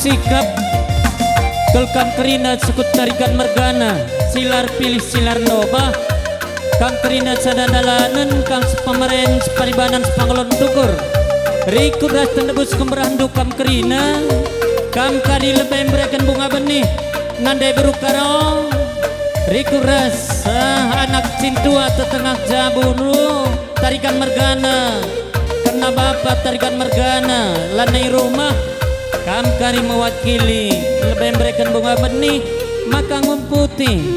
sikap Kelkam kerina sukut tarikan mergana silar pilih silar noba Kang kerina sadadalanan kang sepamaren separibanan sepangolon tukur Riku ras tendebus kemerahan dukam kerina Kam kari lebih memberikan bunga benih Nandai berukaro Riku ras anak cintua tetengah jabunu Tarikan mergana Karena bapak tarikan mergana Lanai rumah Kam kari mewakili Lebih memberikan bunga benih Maka ngumputi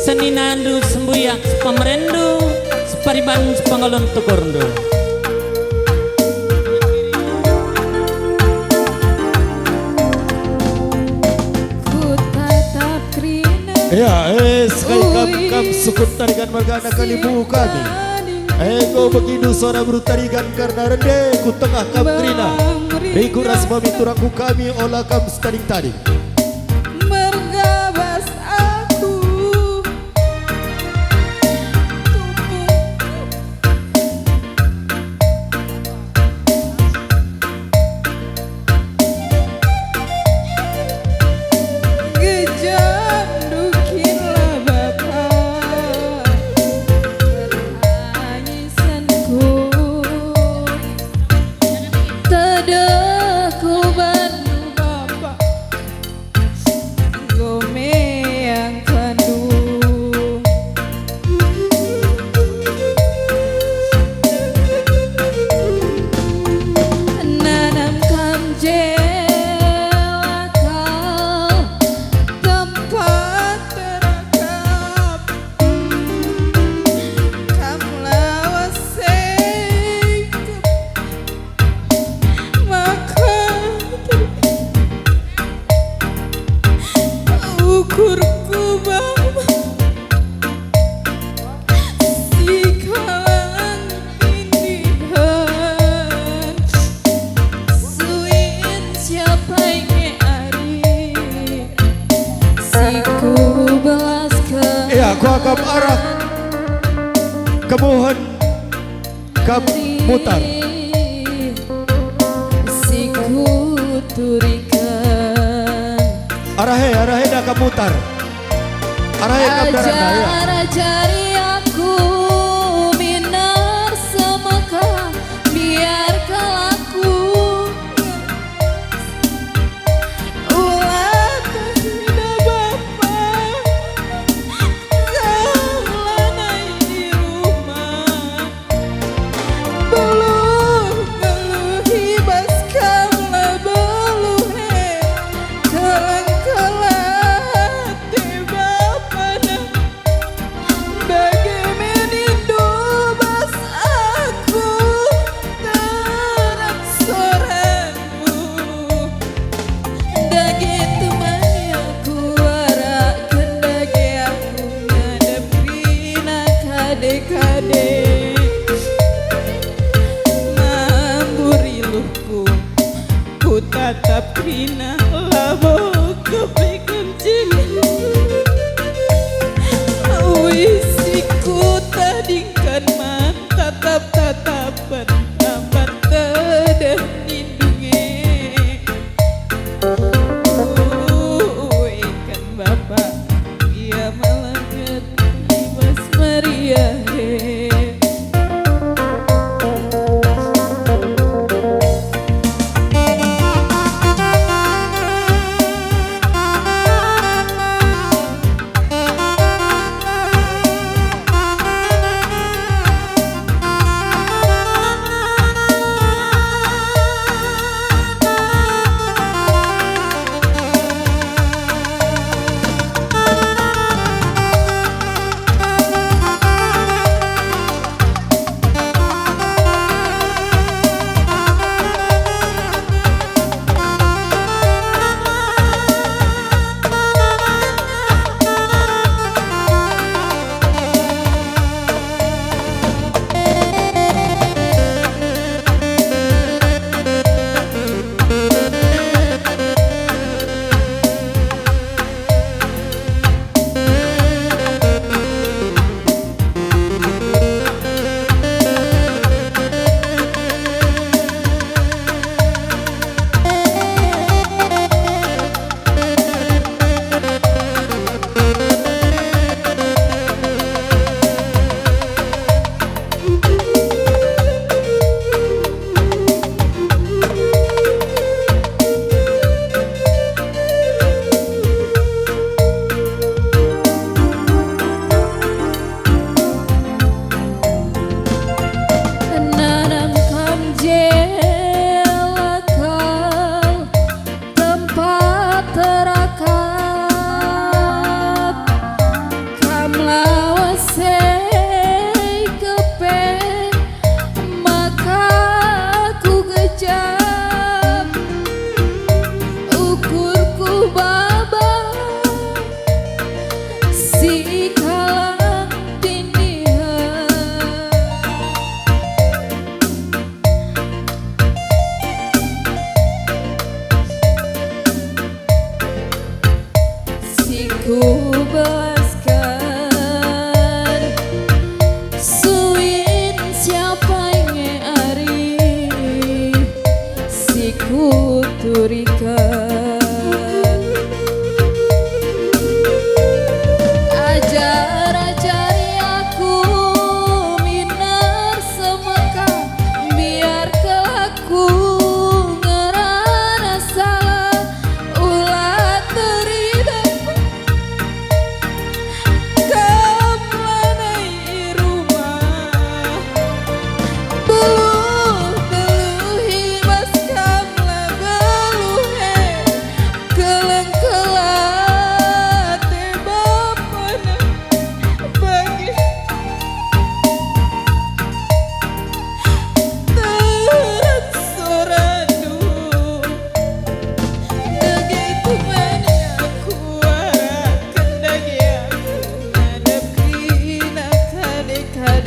Seni nandu sembuyak sepamerendu Separiban sepangolon tukurdu Ya, sekali kam sukut tarikan margana kalibu kami. Ego begitu suara bertarikan karena rende ku tengah kam kerina. Riku ras pamiturangku kami olah kam staring-taring. Mergabas aku Aku akan arah kemohon kam mutar arahe dah kam mutar arahe kam daranda ya Ajari aku minar semeka biar kelaku ulah tidak bapak lanai di rumah beluh hibas kamla beluh kalang tiba pada bagaimana bas aku terang soranmu dagi temani aku warakan dagi aku ngadepina kade-kade mamburi luhku ku tatap rina labo kepikan cinta wisiku tadingkan mata tatap-tatapan tampan tedah nindungi ikan bapak ia malangkat ibas Maria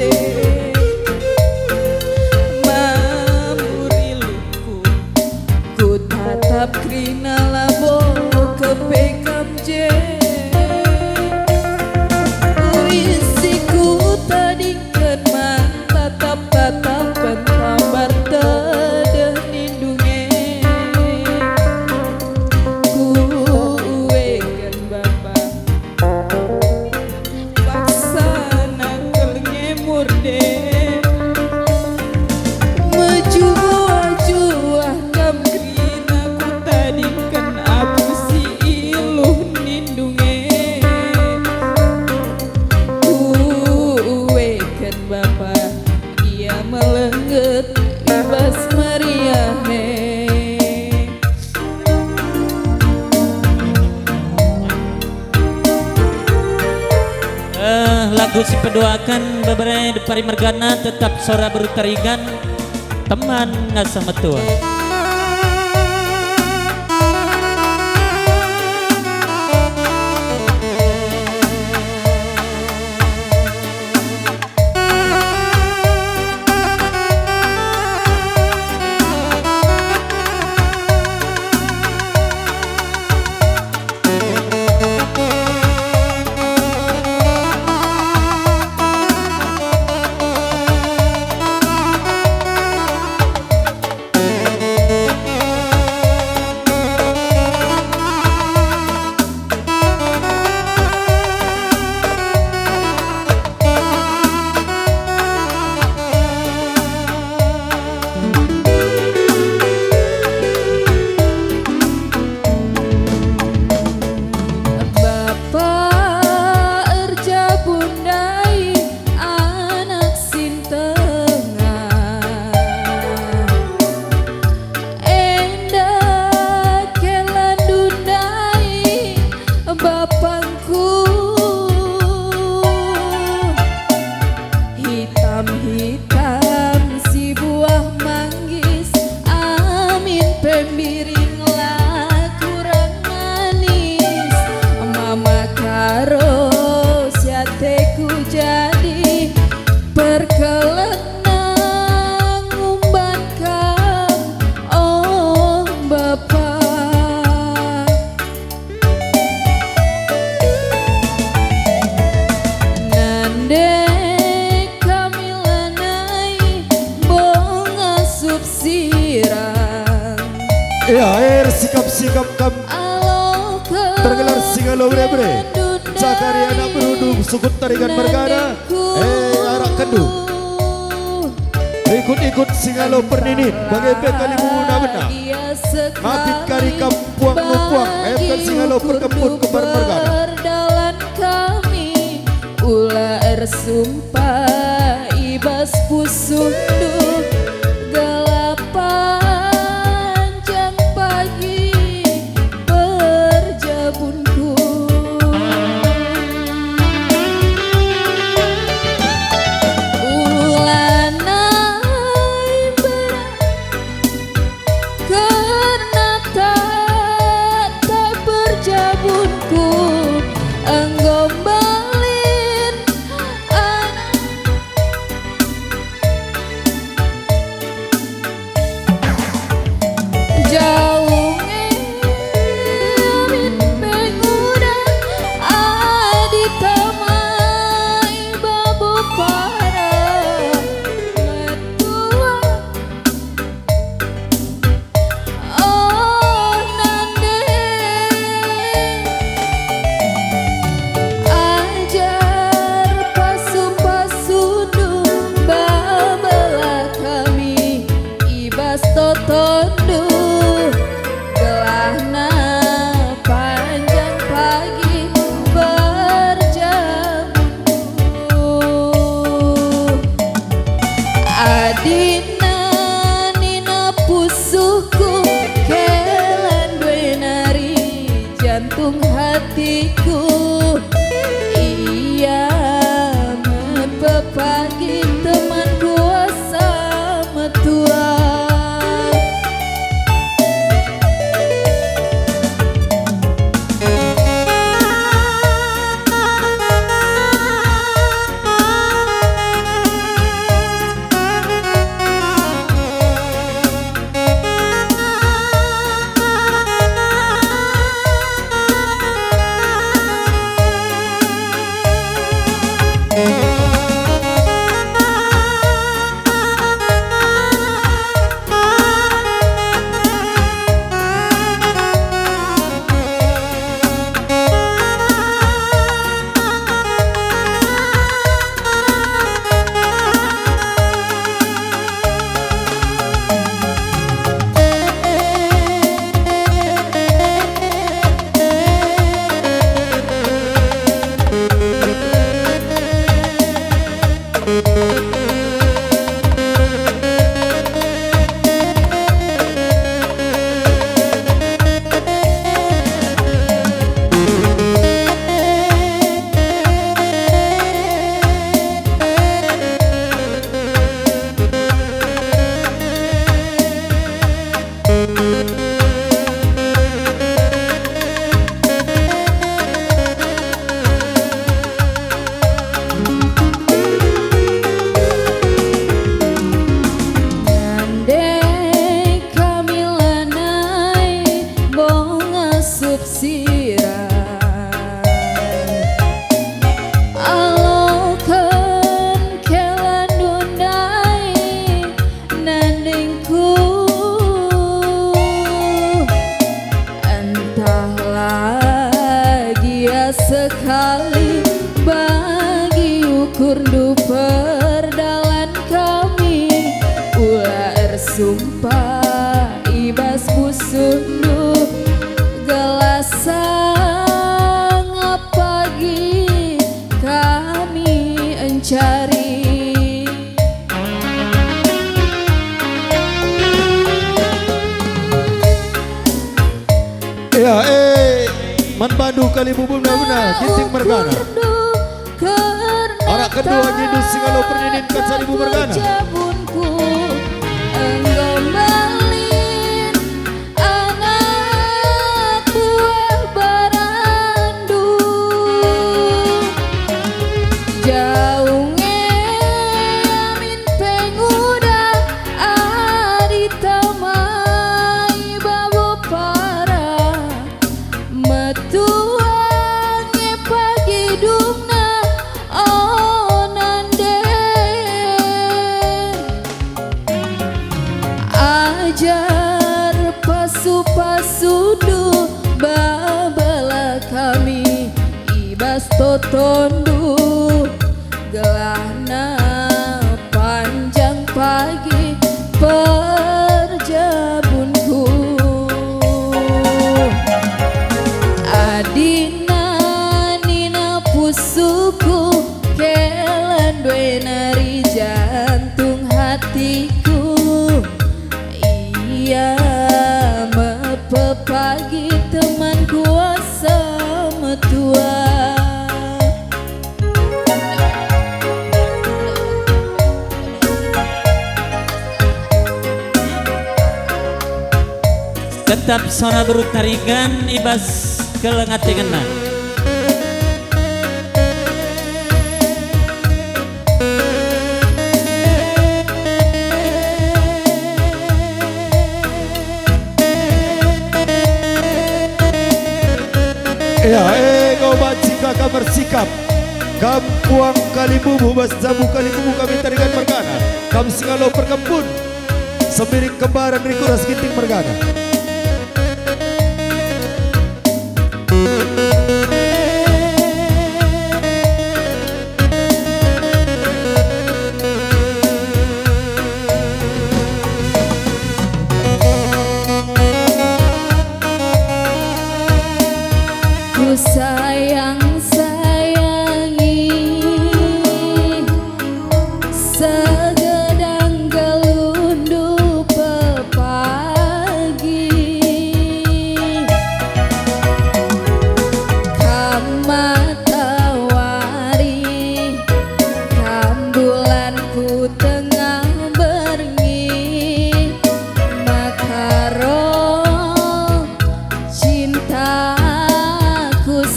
de mamuriluku ku tatap krina labo ke pekam je wisiku tadingkeun mah tatap-tatapan kabar teu nindunge kuwekeun bapa paksana keur ngemur de mejuah-juah kam krina ku tadingkeun abu si iluh nindunge kuwekeun bapa ia melengget bebas meriah Lagu si pedoakan beberapa di pari mergana tetap sora berutarigan teman ngasa metua. Hitam si buah manggis amin pemiring lah kurang manis mama karo siateku jadi perkelena ngumban kam oh bapak nande Ya air sikap-sikap kam tergelar singalo bre Cakari anak berundung sukut tarikan mergana arak kendu ikut-ikut singalo perninin bagai bekali muna benar mapit kari kampuang nupuang kan singalo perkempun kebar mergana dalan kami ular sumpah ibas pusundu galapan sekali bagi ukur du perdalan kami ular sumpah ibas busundu gelasang pagi kami encari ya man Bandu kali bubum benar Ginting Mergana anak kedua Gindu Singalo Perninin Katsaribu Mergana anak buah barandu jauhnya amin penguda aditamai babo para metuangnya pagi dumna onande ajar pasu-pasudu babala kami ibas totondu gelahna panjang pagi perjabunku adina nina pusuku kelan due nari jantung hatiku iya mepepagi teman kuasa metua tetap sona berutarigan ibas kelengatingenan ya kau baci kakak bersikap Kampuang Kalibubu Bas Jabu Kalibubu kami tarikan Mergana Kam Singalo Perkembun Semiring kembaran Rikuras Ginting Mergana ku sayang-sayangi segedang gelundu pepagi kamatawari kambulanku tengah berngi makaro cinta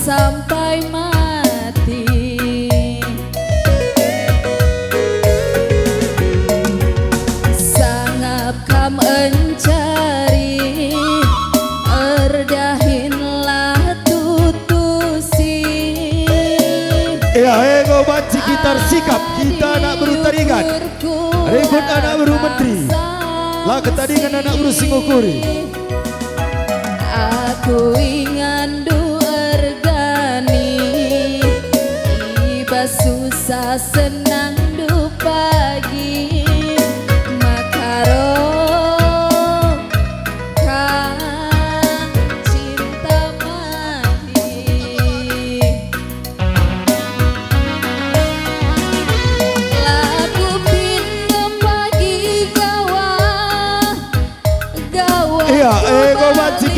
sampai mati sangap kam encari erdahinlah tutusi ya kau baci gitar sikap kita anak berutarigan ribut anak beru menteri lah ketadingan anak beru singokuri aku ingandu susah senang du pagi makaro kan cinta mati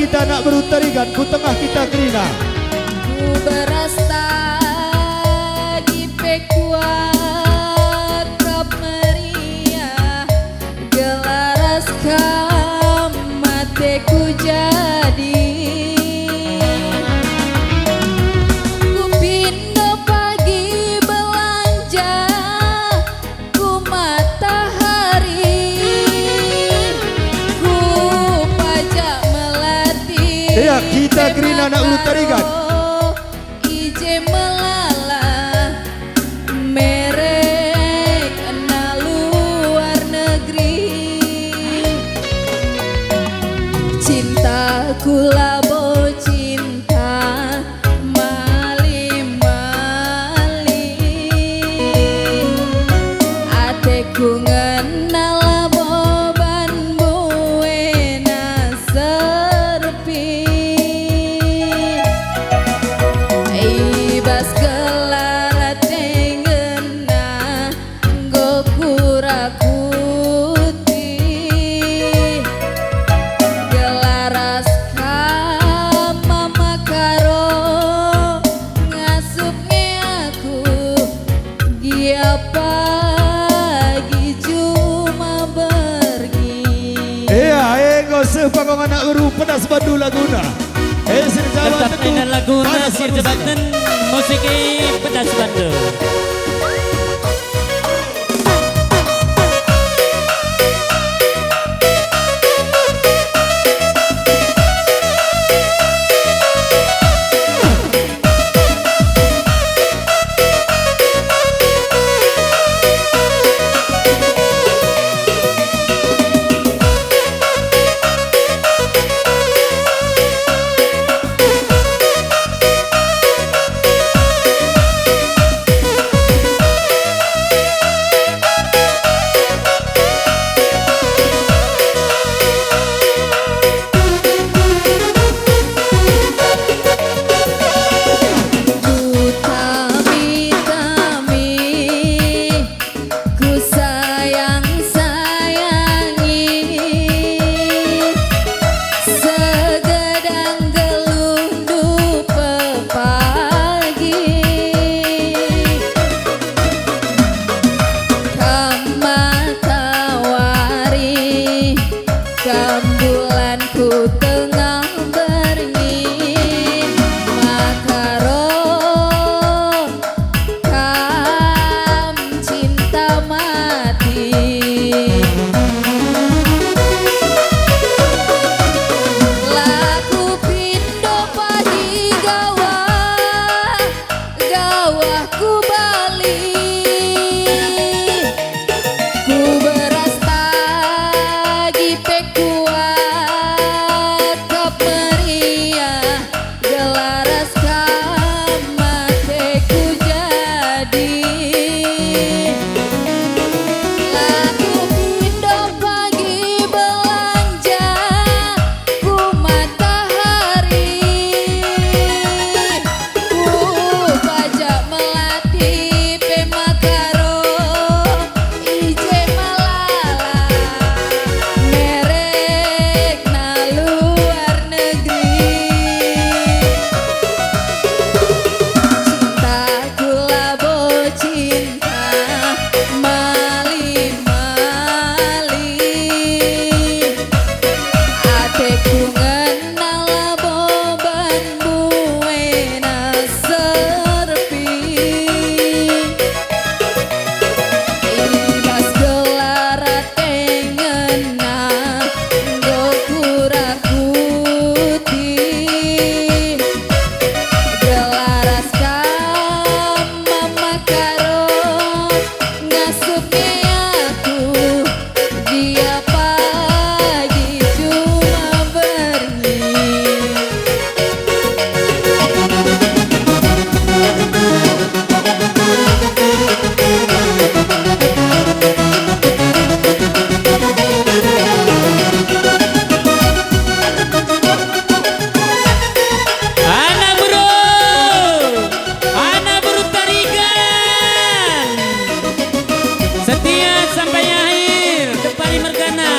kita nak berutarikan ku tengah kita kerina. Ku berasta di pekuat kap meriah gelaras kam mateku jadi ku pindo pagi belanja ku matahari ku pajak melati. Ya kita kerina nak berutarikan. Ije melala merek na luar negeri cintaku labo cinta mali-mali ateku ngenal labo ban buena serpi ibas gelar tengena gokura kuti gelaras kama makaro ngasupnya aku gia pagi cuma pergi. Iya, ego sepakong anak uru pedas bandu laguna. Sir Jawa Tetap tentu dengan laguna panas Sir musik. Jabatan musiki pedas bandu. Ku sayang-sayangi segedang gelundu pepagi kamatawari kambulanku tengah bernyi makaro kam cinta mati laku pindo pagi gawah gawahku bali ku beras tagi pekuat kap meriah gelaras kamateku jadi laku pindo pagi belanja ku matahari ku pajak melati pemakaro ije malala merek na luar negeri cintaku labo cinta mali-mali ateku ngenal labo ban buena serpi ibas gelar tengena gokura kuti gelaras kama makaro ngasupnya aku dia pagi cuma bernyi. Anak buru tarikan, setia sampai akhir, Depari Mergana.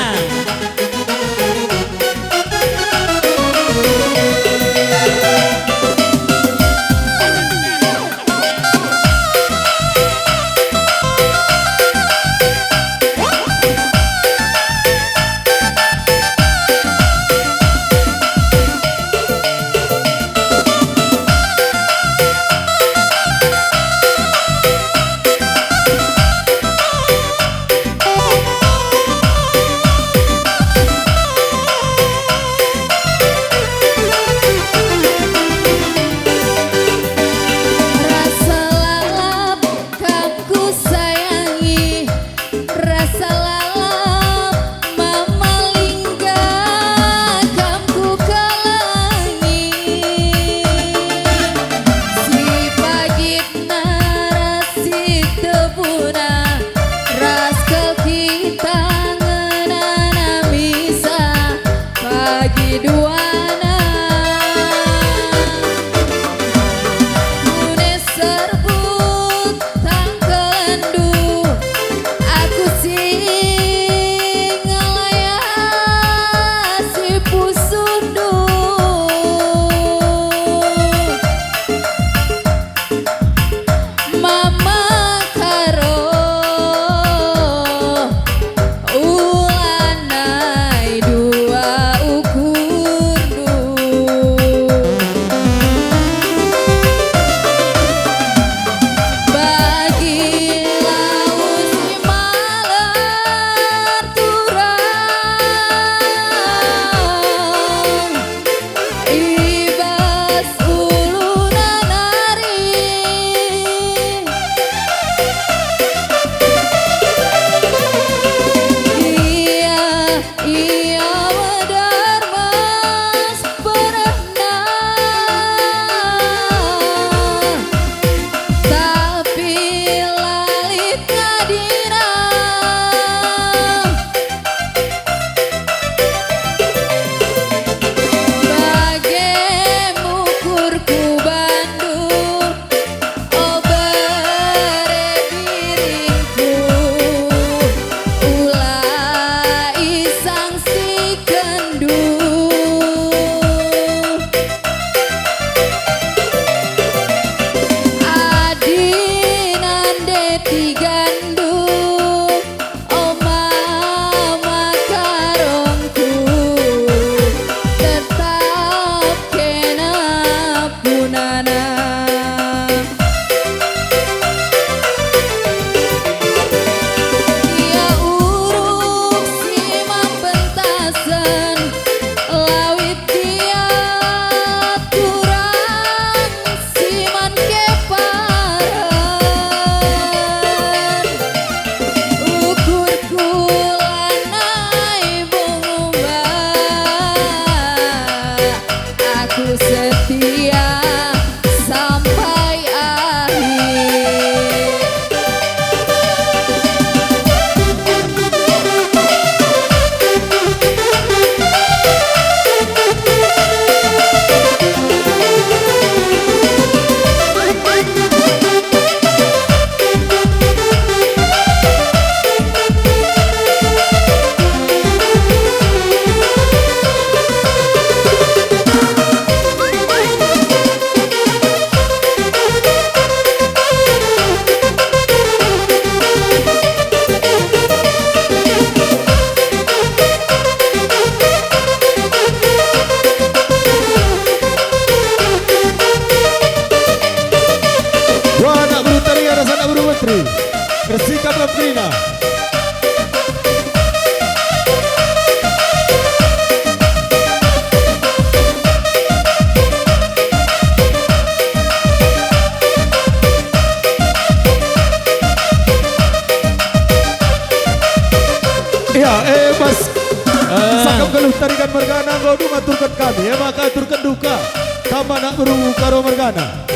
Bersikap Katrina. Ya, Mas sakap geluh tarikan mergana ngau maturkan kami, maka aturkan duka. Kama nak beru karo mergana.